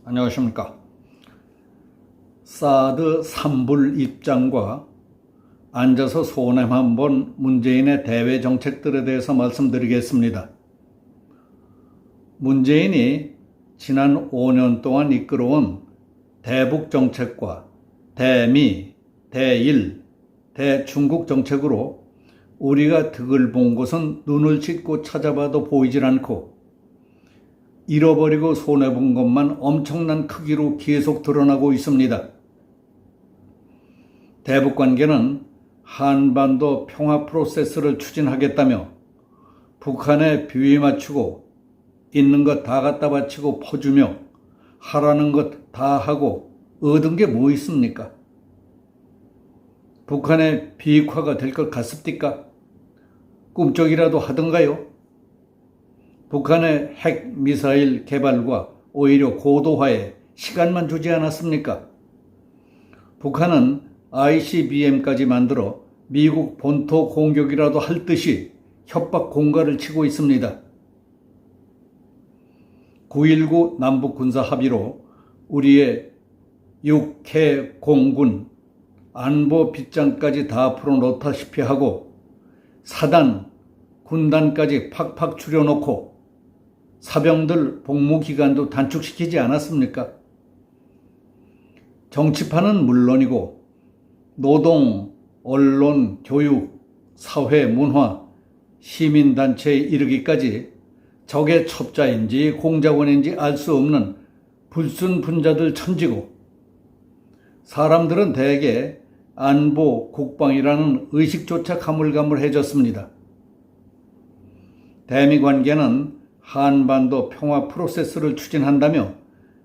안녕하십니까. 사드 산불 입장과 앉아서 소남 한번 문재인의 대외 정책들에 대해서 말씀드리겠습니다. 문재인이 지난 5년 동안 이끌어온 대북 정책과 대미, 대일, 대중국 정책으로 우리가 득을 본 곳은 눈을 찢고 찾아봐도 보이질 않고 잃어버리고 손해본 것만 엄청난 크기로 계속 드러나고 있습니다. 대북 관계는 한반도 평화 프로세스를 추진하겠다며 북한에 비위 맞추고 있는 것 다 갖다 바치고 퍼주며 하라는 것 다 하고 얻은 게 뭐 있습니까? 북한의 비핵화가 될 것 같습니까? 꿈쩍이라도 하던가요? 북한의 핵 미사일 개발과 오히려 고도화에 시간만 주지 않았습니까? 북한은 ICBM까지 만들어 미국 본토 공격이라도 할 듯이 협박 공갈을 치고 있습니다. 9.19 남북 군사 합의로 우리의 육해 공군 안보 빗장까지 다 풀어놓다시피 하고 사단, 군단까지 팍팍 줄여놓고 사병들 복무 기간도 단축시키지 않았습니까? 정치판은 물론이고 노동, 언론, 교육, 사회, 문화, 시민단체에 이르기까지 적의 첩자인지 공작원인지 알 수 없는 불순분자들 천지고 사람들은 대개 안보, 국방이라는 의식조차 가물가물해졌습니다. 대미 관계는 한반도 평화 프로세스를 추진한다며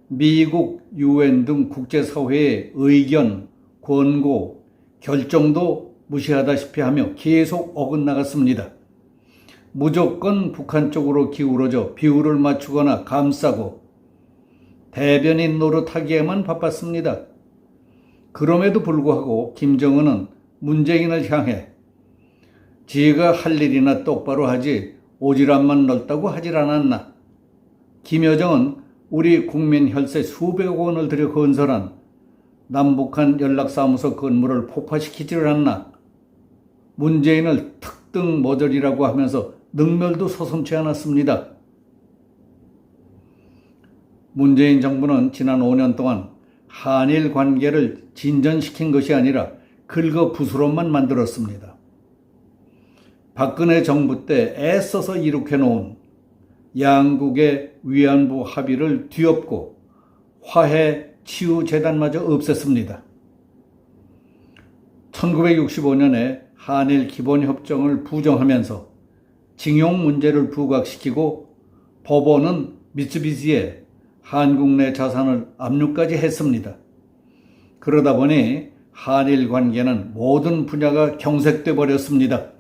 미국, UN 등 국제사회의 의견, 권고, 결정도 무시하다시피 하며 계속 어긋나갔습니다. 무조건 북한 쪽으로 기울어져 비율을 맞추거나 감싸고 대변인 노릇하기에만 바빴습니다. 그럼에도 불구하고 김정은은 문재인을 향해 지가 할 일이나 똑바로 하지 오지랖만 넓다고 하질 않았나. 김여정은 우리 국민 혈세 수백억 원을 들여 건설한 남북한 연락사무소 건물을 폭파시키지를 않나. 문재인을 특등 모델이라고 하면서 능멸도 서슴지 않았습니다. 문재인 정부는 지난 5년 동안 한일 관계를 진전시킨 것이 아니라 긁어 부스럼만 만들었습니다. 박근혜 정부 때 애써서 이룩해놓은 양국의 위안부 합의를 뒤엎고 화해 치유재단마저 없앴습니다. 1965년에 한일 기본협정을 부정하면서 징용 문제를 부각시키고 법원은 미쓰비시에 한국 내 자산을 압류까지 했습니다. 그러다 보니 한일 관계는 모든 분야가 경색돼 버렸습니다.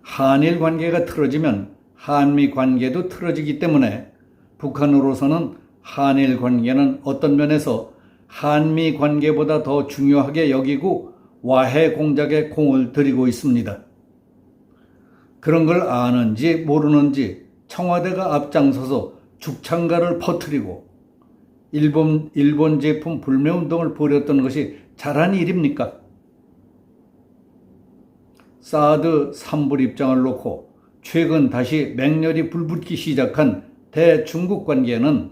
한일 관계가 틀어지면 한미 관계도 틀어지기 때문에 북한으로서는 한일 관계는 어떤 면에서 한미 관계보다 더 중요하게 여기고 와해 공작에 공을 들이고 있습니다. 그런 걸 아는지 모르는지 청와대가 앞장서서 죽창가를 퍼뜨리고 일본 제품 불매운동을 벌였던 것이 잘한 일입니까? 사드 산불 입장을 놓고 최근 다시 맹렬히 불붙기 시작한 대중국 관계는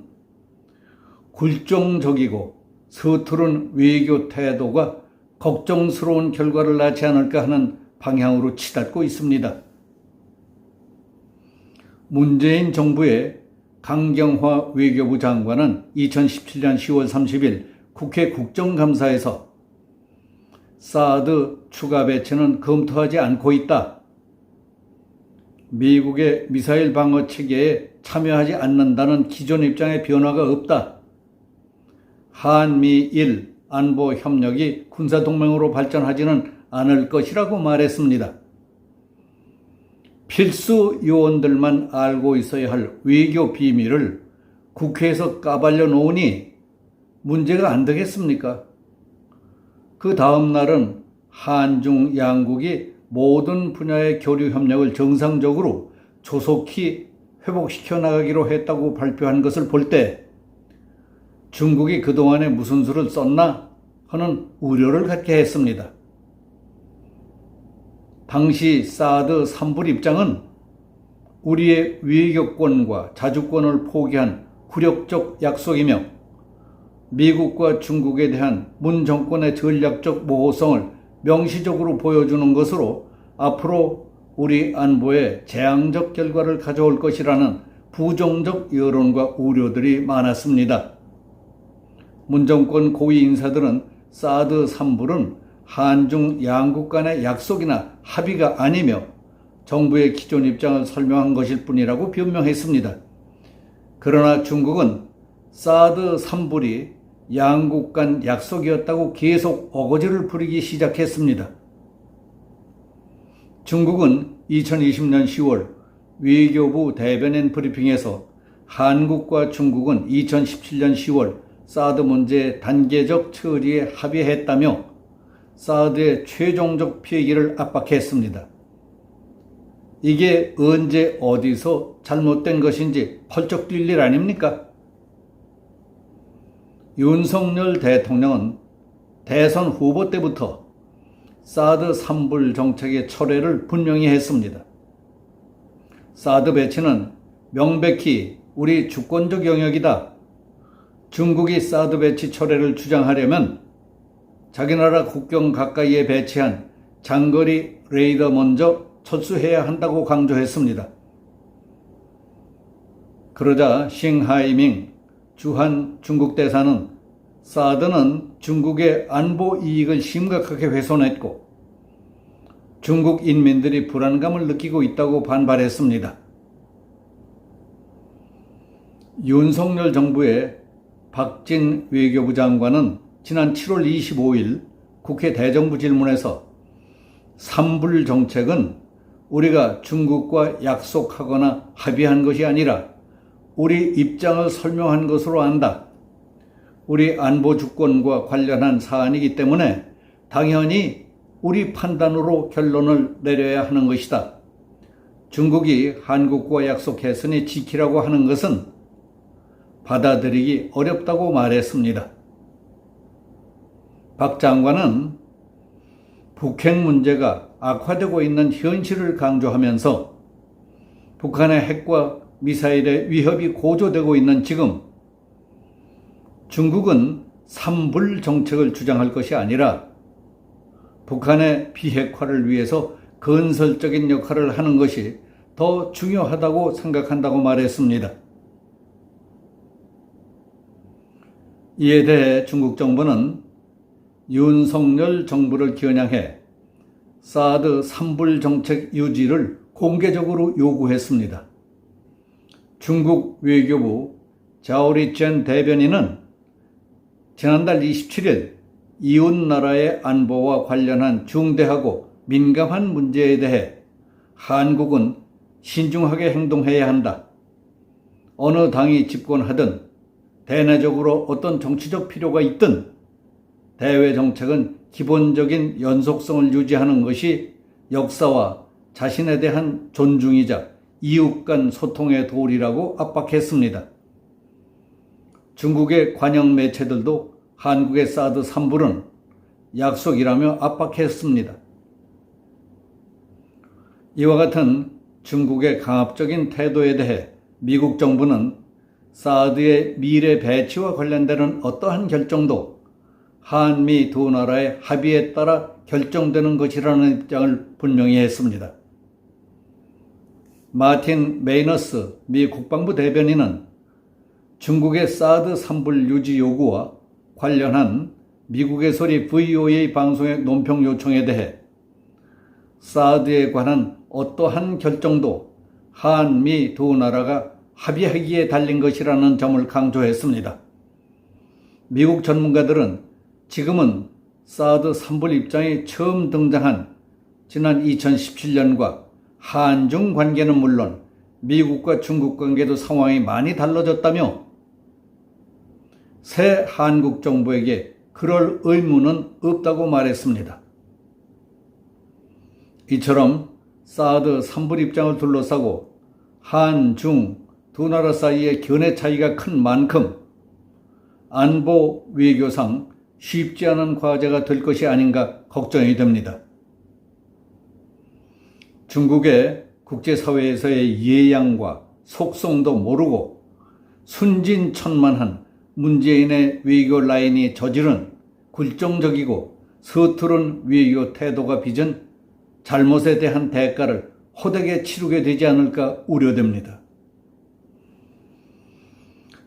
굴종적이고 서투른 외교 태도가 걱정스러운 결과를 낳지 않을까 하는 방향으로 치닫고 있습니다. 문재인 정부의 강경화 외교부 장관은 2017년 10월 30일 국회 국정감사에서 사드 추가 배치는 검토하지 않고 있다. 미국의 미사일 방어 체계에 참여하지 않는다는 기존 입장에 변화가 없다. 한미일 안보 협력이 군사동맹으로 발전하지는 않을 것이라고 말했습니다. 필수 요원들만 알고 있어야 할 외교 비밀을 국회에서 까발려 놓으니 문제가 안 되겠습니까? 그 다음 날은 한중 양국이 모든 분야의 교류 협력을 정상적으로 조속히 회복시켜 나가기로 했다고 발표한 것을 볼 때 중국이 그동안에 무슨 수를 썼나 하는 우려를 갖게 했습니다. 당시 사드 3불 입장은 우리의 외교권과 자주권을 포기한 굴욕적 약속이며 미국과 중국에 대한 문 정권의 전략적 모호성을 명시적으로 보여주는 것으로 앞으로 우리 안보에 재앙적 결과를 가져올 것이라는 부정적 여론과 우려들이 많았습니다. 문 정권 고위 인사들은 사드 3불은 한중 양국 간의 약속이나 합의가 아니며 정부의 기존 입장을 설명한 것일 뿐이라고 변명했습니다. 그러나 중국은 사드 3불이 양국 간 약속이었다고 계속 어거지를 부리기 시작했습니다. 중국은 2020년 10월 외교부 대변인 브리핑에서 한국과 중국은 2017년 10월 사드 문제 단계적 처리에 합의했다며 사드의 최종적 폐기를 압박했습니다. 이게 언제 어디서 잘못된 것인지 펄쩍 뛸 일 아닙니까? 윤석열 대통령은 대선 후보 때부터 사드 3불 정책의 철회를 분명히 했습니다. 사드 배치는 명백히 우리 주권적 영역이다. 중국이 사드 배치 철회를 주장하려면 자기 나라 국경 가까이에 배치한 장거리 레이더 먼저 철수해야 한다고 강조했습니다. 그러자 싱하이밍 주한 중국 대사는 사드는 중국의 안보 이익을 심각하게 훼손했고 중국 인민들이 불안감을 느끼고 있다고 반발했습니다. 윤석열 정부의 박진 외교부 장관은 지난 7월 25일 국회 대정부 질문에서 3불 정책은 우리가 중국과 약속하거나 합의한 것이 아니라 우리 입장을 설명한 것으로 안다. 우리 안보 주권과 관련한 사안이기 때문에 당연히 우리 판단으로 결론을 내려야 하는 것이다. 중국이 한국과 약속했으니 지키라고 하는 것은 받아들이기 어렵다고 말했습니다. 박 장관은 북핵 문제가 악화되고 있는 현실을 강조하면서 북한의 핵과 미사일의 위협이 고조되고 있는 지금 중국은 3불 정책을 주장할 것이 아니라 북한의 비핵화를 위해서 건설적인 역할을 하는 것이 더 중요하다고 생각한다고 말했습니다. 이에 대해 중국 정부는 윤석열 정부를 겨냥해 사드 3불 정책 유지를 공개적으로 요구했습니다. 중국 외교부 자오리첸 대변인은 지난달 27일 이웃나라의 안보와 관련한 중대하고 민감한 문제에 대해 한국은 신중하게 행동해야 한다. 어느 당이 집권하든 대내적으로 어떤 정치적 필요가 있든 대외 정책은 기본적인 연속성을 유지하는 것이 역사와 자신에 대한 존중이자 이웃 간 소통의 도리라고 압박했습니다. 중국의 관영 매체들도 한국의 사드 3불은 약속이라며 압박했습니다. 이와 같은 중국의 강압적인 태도에 대해 미국 정부는 사드의 미래 배치와 관련되는 어떠한 결정도 한미 두 나라의 합의에 따라 결정되는 것이라는 입장을 분명히 했습니다. 마틴 메이너스 미 국방부 대변인은 중국의 사드 3불 유지 요구와 관련한 미국의 소리 VOA 방송의 논평 요청에 대해 사드에 관한 어떠한 결정도 한미 두 나라가 합의하기에 달린 것이라는 점을 강조했습니다. 미국 전문가들은 지금은 사드 3불 입장이 처음 등장한 지난 2017년과 한중 관계는 물론 미국과 중국 관계도 상황이 많이 달라졌다며 새 한국 정부에게 그럴 의무는 없다고 말했습니다. 이처럼 사드 3불 입장을 둘러싸고 한중 두 나라 사이의 견해 차이가 큰 만큼 안보 외교상 쉽지 않은 과제가 될 것이 아닌가 걱정이 됩니다. 중국의 국제사회에서의 예양과 속성도 모르고 순진천만한 문재인의 외교 라인이 저지른 굴종적이고 서투른 외교 태도가 빚은 잘못에 대한 대가를 호되게 치르게 되지 않을까 우려됩니다.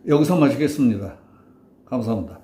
여기서 마치겠습니다. 감사합니다.